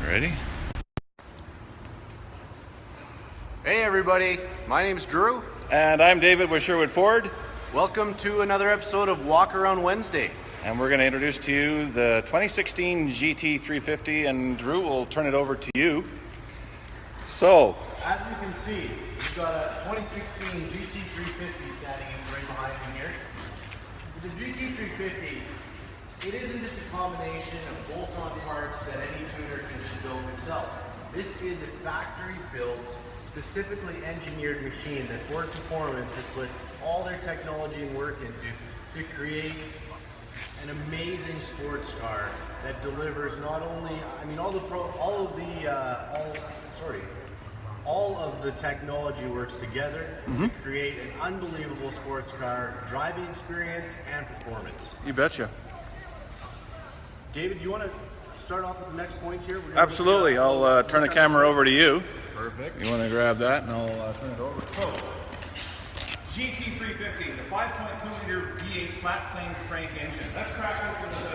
Ready? Hey everybody, my name's Drew. And I'm David with Sherwood Ford. Welcome to another episode of Walk Around Wednesday. And we're going to introduce to you the 2016 GT350, and Drew will turn it over to you. So, as you can see, we've got a 2016 GT350 standing right behind me here. With the GT350, it isn't just a combination of bolt-on parts that any tuner can just build themselves. This is a factory-built, specifically engineered machine that Ford Performance has put all their technology and work into to create an amazing sports car that delivers not only, all of the technology works together to create an unbelievable sports car driving experience and performance. You betcha. David, you want to start off with the next point here? Absolutely. I'll turn the camera over to you. Perfect. You want to grab that and I'll turn it over. So, GT350, the 5.2 liter V8 flat plane crank engine. Let's crack open the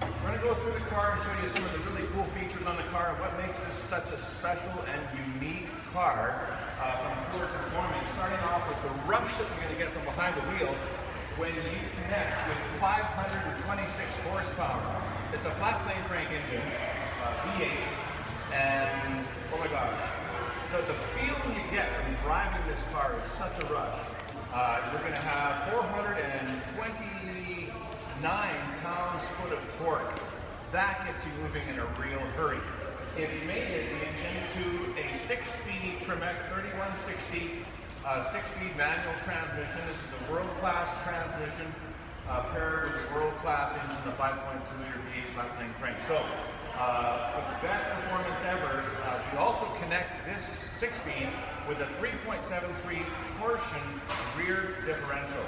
We're going to go through the car and show you some of the really cool features on the car, what makes this such a special and unique car from Ford Performance, starting off with the rush that you're going to get from behind the wheel when you connect with 526 horsepower. It's a flat plane crank engine, V8, and oh my gosh, the feeling you get from driving this car is such a rush. You're going to have 429 pounds-foot of torque. That gets you moving in a real hurry. It's mated, the engine, to a 6-speed Tremec 3160 6-speed manual transmission. This is a world-class transmission paired with a world-class engine, the 5.2 liter V8 flat plane crank. So, for the best performance ever, you also connect this 6-speed with a 3.73 torsion rear differential.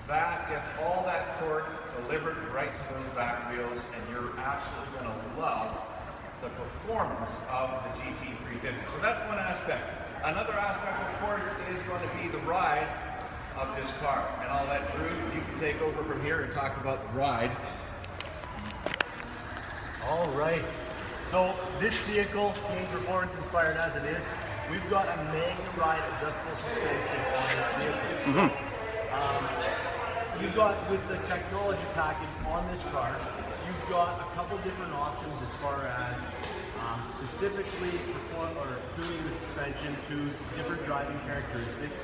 That gets all that torque delivered right to those back wheels, and you're absolutely going to love the performance of the GT350. So that's one aspect. Another aspect, of course, is going to be the ride of this car. And I'll let Drew, you can take over from here and talk about the ride. All right. So this vehicle, being performance inspired as it is, we've got a Magna Ride adjustable suspension on this vehicle. So, you've got, with the technology package on this car, you've got a couple different options as far as specifically tuning the suspension to different driving characteristics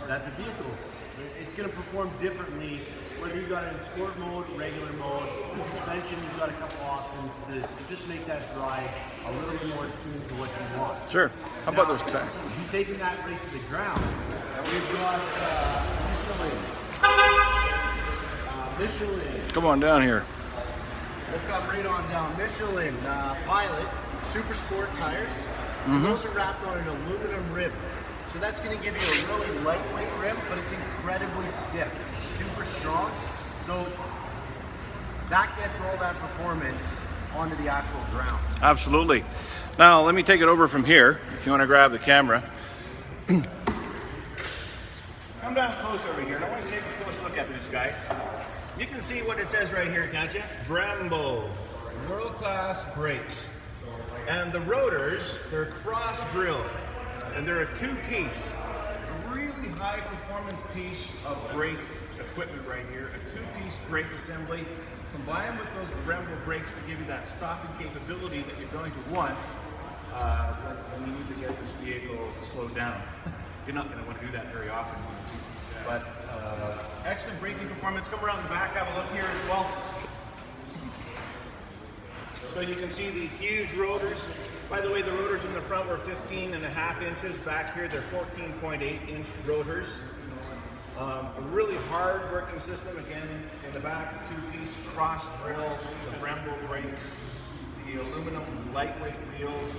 that the vehicles, it's going to perform differently whether you got it in sport mode, regular mode. The suspension, you've got a couple options to just make that drive a little bit more tuned to what you want. Sure. How about those tires? Taking that right to the ground, we've got Michelin. Come on down here. Let's come right on down. Michelin Pilot Super Sport tires. Those are wrapped on an aluminum rim. So that's going to give you a really lightweight rim, but it's incredibly stiff. It's super strong. So that gets all that performance onto the actual ground. Absolutely. Now, let me take it over from here, if you want to grab the camera. Come down close over here, and I want to take a close look at this, guys. You can see what it says right here, can't you? Brembo, world-class brakes. And the rotors, they're cross-drilled, and they're a two-piece, a really high-performance piece of brake equipment right here, a two-piece brake assembly, combined with those Brembo brakes to give you that stopping capability that you're going to want when you need to get this vehicle slowed down. You're not going to want to do that very often. But excellent braking performance. Come around the back, have a look here as well. So you can see the huge rotors. By the way, the rotors in the front were 15.5 inches. Back here, they're 14.8-inch rotors. A really hard working system. Again, in the back, two-piece cross drill, the Brembo brakes, the aluminum lightweight wheels,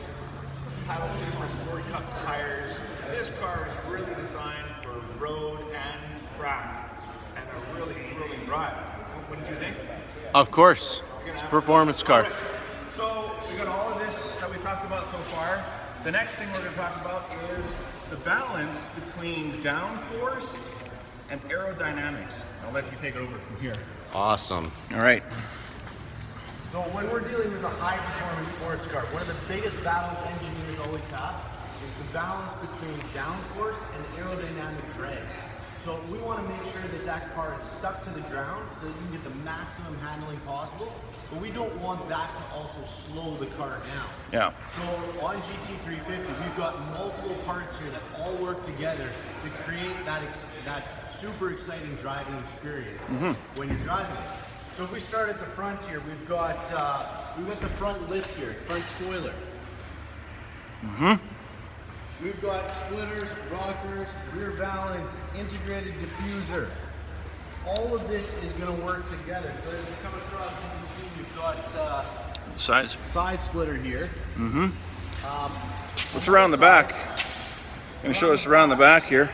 Paddle Super Sport Cup tires. This car is really designed for road and track, and a really thrilling drive. What did you think? Of course, it's a performance car. Right. So we got all of this that we talked about so far. The next thing we're going to talk about is the balance between downforce and aerodynamics. I'll let you take it over from here. Awesome. All right. So when we're dealing with a high performance sports car, one of the biggest battles engineers always have is the balance between downforce and aerodynamic drag. So we want to make sure that that car is stuck to the ground so that you can get the maximum handling possible, but we don't want that to also slow the car down. Yeah. So on GT350, we've got multiple parts here that all work together to create that super exciting driving experience when you're driving it. So if we start at the front here, we've got the front lip here, front spoiler. We've got splitters, rockers, rear balance, integrated diffuser. All of this is going to work together. So as you come across, you can see we've got side splitter here. What's around the back? Going to show us around the back here.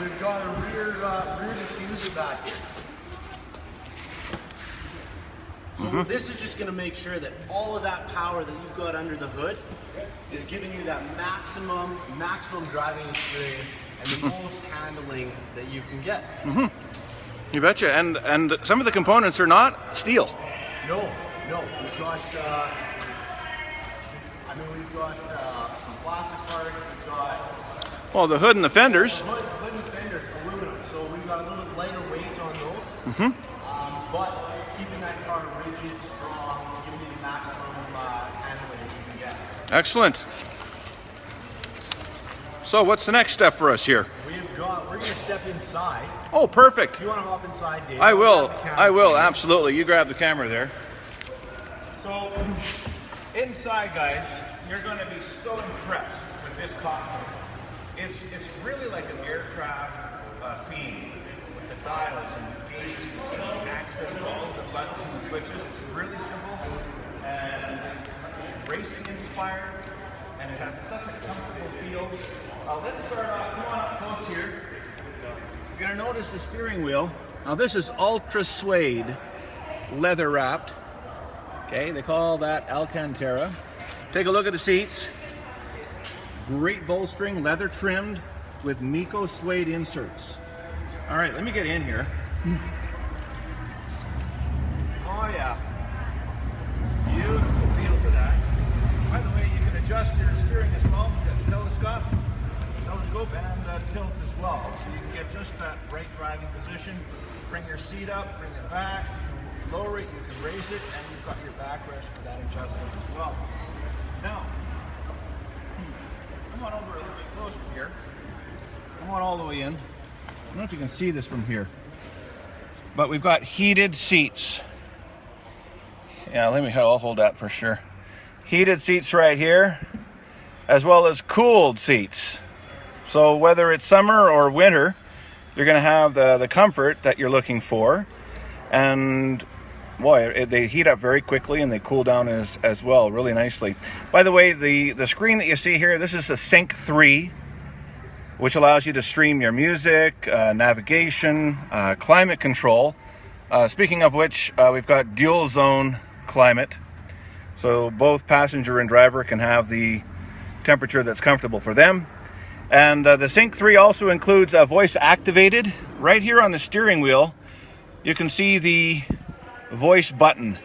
We've got a rear diffuser back here. So this is just going to make sure that all of that power that you've got under the hood is giving you that maximum driving experience and the most handling that you can get. You betcha. And some of the components are not steel. No. We've got some plastic parts. We've got Well, the hood and the fenders. hood and fenders, aluminum. So we've got a little bit lighter weight on those. But keeping that car rigid, strong, giving you the maximum handling that you can get. Excellent. So what's the next step for us here? We're going to step inside. Oh, perfect. Do you want to hop inside, Dave? I will, absolutely. You grab the camera there. So, inside, guys, you're going to be so impressed with this cockpit. It's really like an aircraft theme with the dials and the gauges and access to all the buttons and the switches. It's really simple and racing inspired, and it has such a comfortable feel. Let's start off. Come on up close here. You're going to notice the steering wheel. Now this is ultra suede, leather wrapped. Okay, they call that Alcantara. Take a look at the seats. Great bolstering, leather trimmed with Miko suede inserts. All right, let me get in here. Oh yeah. Beautiful feel to that. By the way, you can adjust your steering as well. You got the telescope and tilt as well. So you can get just that right driving position. Bring your seat up, bring it back, lower it, you can raise it, and you've got your backrest for that adjustment as well. Now, come on over a little bit closer here. Come on all the way in. I don't know if you can see this from here, but we've got heated seats. Yeah, I'll hold that for sure. Heated seats right here, as well as cooled seats. So whether it's summer or winter, you're going to have the comfort that you're looking for. And boy, they heat up very quickly and they cool down as well really nicely. By the way, the screen that you see here, this is a Sync 3, which allows you to stream your music, navigation, climate control. Speaking of which, we've got dual zone climate. So both passenger and driver can have the temperature that's comfortable for them. And the Sync 3 also includes a voice activated. Right here on the steering wheel, you can see the voice button.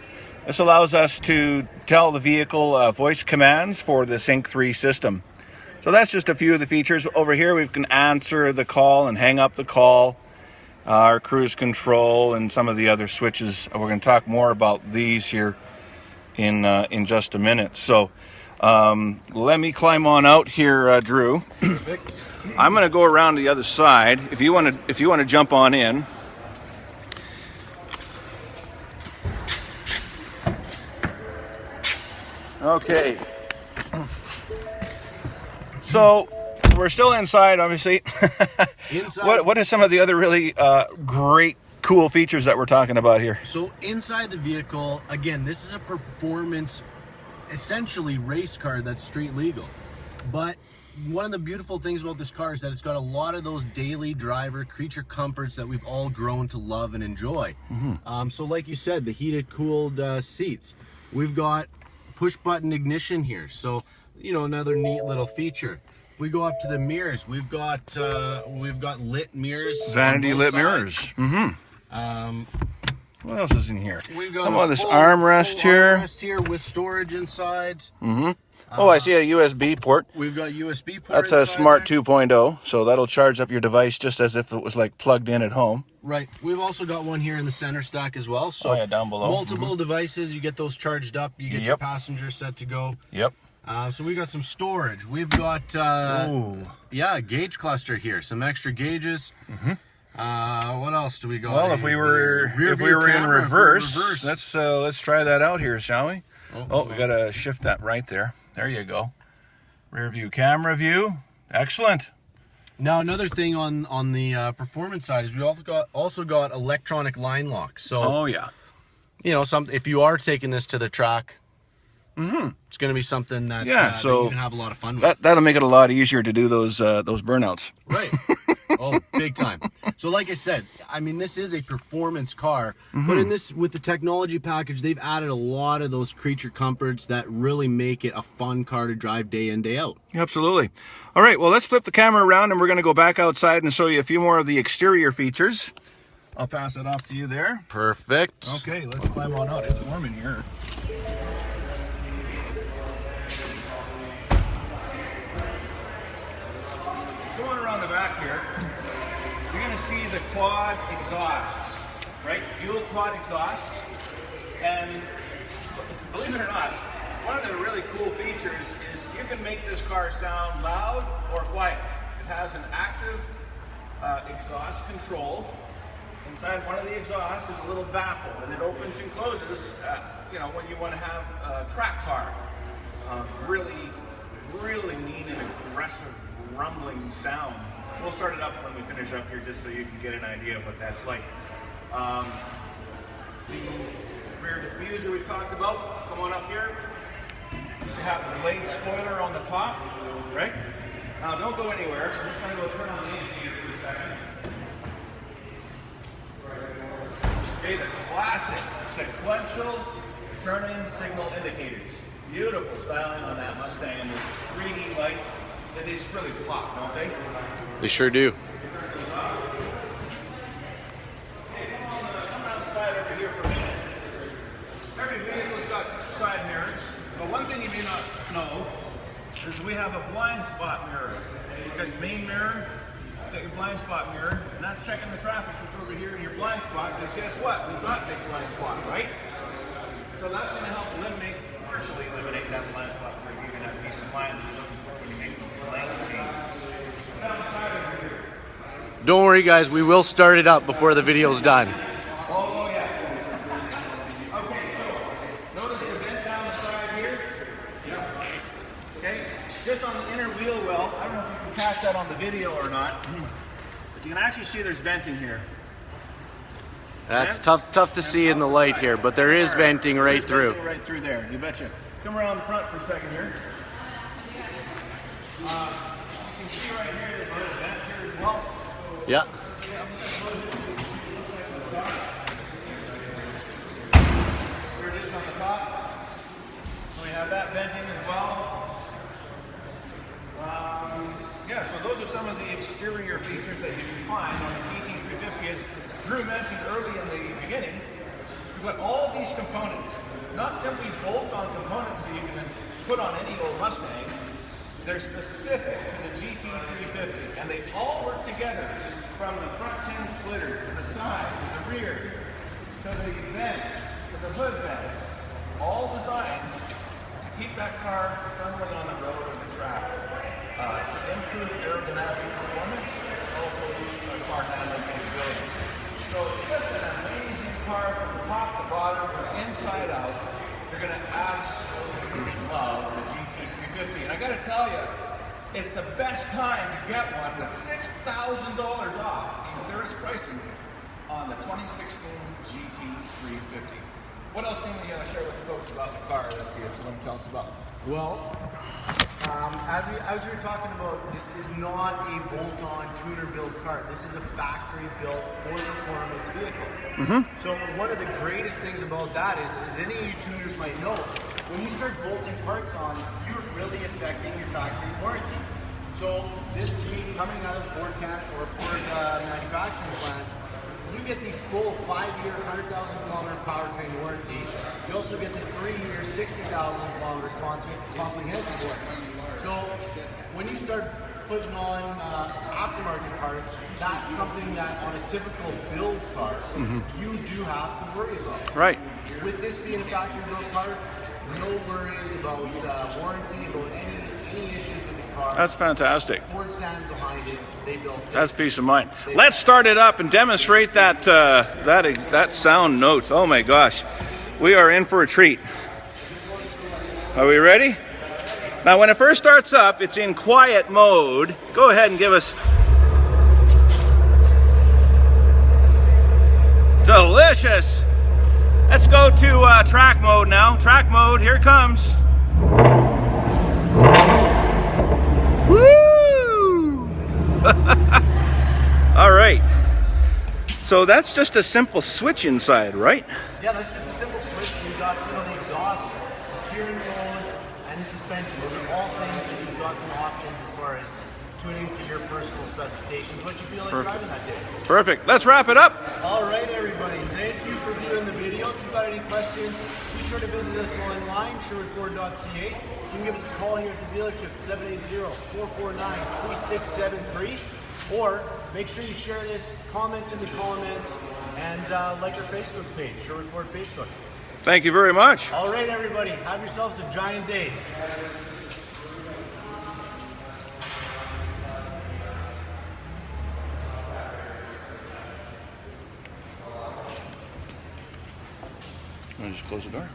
This allows us to tell the vehicle voice commands for the Sync 3 system. So that's just a few of the features. Over here we can answer the call and hang up the call, our cruise control, and some of the other switches. We're going to talk more about these here in just a minute. So let me climb on out here, Drew. Perfect. I'm going to go around the other side. If you want to jump on in. Okay. So we're still inside, obviously. Inside. What are some of the other really great, cool features that we're talking about here? So inside the vehicle, again, this is a performance, essentially race car that's street legal. But one of the beautiful things about this car is that it's got a lot of those daily driver creature comforts that we've all grown to love and enjoy. So like you said, the heated, cooled seats. We've got push button ignition here. So, you know, another neat little feature. If we go up to the mirrors, we've got lit mirrors. Vanity lit mirrors. What else is in here? We've got how about this armrest here? Armrest here with storage inside. Mm-hmm. Oh, I see a USB port. We've got USB port. That's a Smart 2.0, so that'll charge up your device just as if it was like plugged in at home. Right. We've also got one here in the center stack as well. So yeah, down below. Multiple devices, you get those charged up, you get your passenger set to go. Yep. So we got some storage. We've got a gauge cluster here, some extra gauges. What else do we got? Well, if we were in reverse, let's try that out here, shall we? Oh, we gotta shift that right there. There you go. Rear view camera view. Excellent. Now another thing on the performance side is we also got electronic line lock. So you know, if you are taking this to the track, it's going to be something that so you can have a lot of fun with. That'll make it a lot easier to do those burnouts. Right. Oh, big time. So like I said, I mean, this is a performance car, but with the technology package, they've added a lot of those creature comforts that really make it a fun car to drive day in, day out. Absolutely. All right, well, let's flip the camera around and we're going to go back outside and show you a few more of the exterior features. I'll pass it off to you there. Perfect. Okay, let's climb on out. It's warm in here. Going around the back here, you're going to see the quad exhausts, right? Dual quad exhausts. And believe it or not, one of the really cool features is you can make this car sound loud or quiet. It has an active exhaust control. Inside one of the exhausts is a little baffle, and it opens and closes, you know, when you want to have a track car. Really, really neat and aggressive rumbling sound. We'll start it up when we finish up here just so you can get an idea of what that's like. The rear diffuser we talked about, come on up here. We have the blade spoiler on the top, right? Now don't go anywhere. I'm just going to go turn on the indicator for a second. Okay, the classic sequential turning signal indicators. Beautiful styling on that Mustang, and there's 3D lights. They just really pop, don't they? They sure do. Come around the side over here for a minute. Every vehicle's got side mirrors, but one thing you may not know is we have a blind spot mirror. You've got your main mirror, you've got your blind spot mirror, and that's checking the traffic that's over here in your blind spot, because guess what? We've got a big blind spot, right? So that's going to help virtually eliminate that blind spot for you, and that peace of mind that you're looking for when you make those lane changes. Down the side over here. Don't worry, guys. We will start it up before the video's done. Oh, yeah. Okay, so notice the vent down the side here. Yeah. Okay, just on the inner wheel well. I don't know if you can catch that on the video or not, but you can actually see there's venting here. That's tough to see in the light here, but there is venting right through. Right through there, you betcha. Come around the front for a second here. You can see right here there's a little vent here as well. Yeah. Here it is on the top. So we have that venting as well. Yeah, so those are some of the exterior features that you can find on the GT350. As Drew mentioned early in the beginning, we've got all these components, not simply bolt-on components that you can put on any old Mustang. They're specific to the GT350, and they all work together, from the front chin splitter to the side, to the rear, to the vents, to the hood vents, all designed to keep that car firmly on the road or the track, to improve aerodynamic performance, and also car handling capability. So just an amazing car from top to bottom, from inside out. You're going to absolutely love the GT350. And I got to tell you, it's the best time to get one with $6,000 off in clearance pricing on the 2016 GT350. What else can we share with the folks about the car that you want to tell us about? Well, as we were talking about, this is not a bolt-on tuner-built car. This is a factory-built for-performance vehicle. So one of the greatest things about that is, as any of you tuners might know, when you start bolting parts on, you're really affecting your factory warranty. So this coming out of Ford manufacturing plant, you get the full 5-year, 100,000 kilometer powertrain warranty. You also get the 3-year, 60,000 kilometer comprehensive warranty. So when you start putting on aftermarket parts, that's something that on a typical build car, you do have to worry about. Right. With this being a factory built car, no worries about warranty, about any issues with the car. That's fantastic. Ford stands behind it. They built it. That's peace of mind. Let's start it up and demonstrate that that sound note. Oh my gosh, we are in for a treat. Are we ready? Now, when it first starts up, it's in quiet mode. Go ahead and give us. Delicious. Let's go to track mode now. Track mode, here it comes. Woo! All right. So that's just a simple switch inside, right? Yeah, that's just a simple switch. You've got, the exhaust, the steering wheel, and the suspension. Those are all things that you've got some options as far as tuning to your personal specifications, what you feel like driving that day. Perfect. Let's wrap it up. All right, everybody. Thank you for viewing the video. If you've got any questions, be sure to visit us online, sherwoodford.ca. You can give us a call here at the dealership, 780-449-3673. Or make sure you share this, comment in the comments, and like our Facebook page, Sherwood Ford Facebook. Thank you very much. All right, everybody. Have yourselves a giant day. Want to just close the door?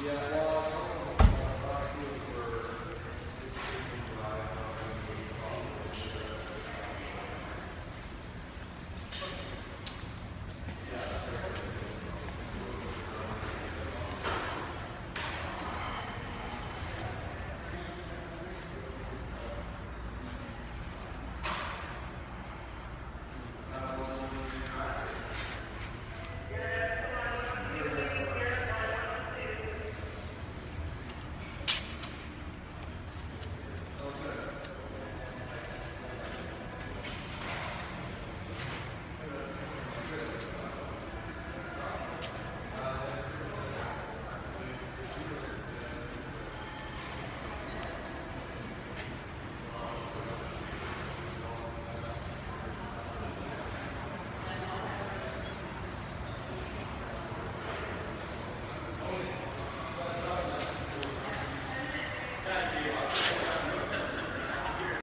Yeah.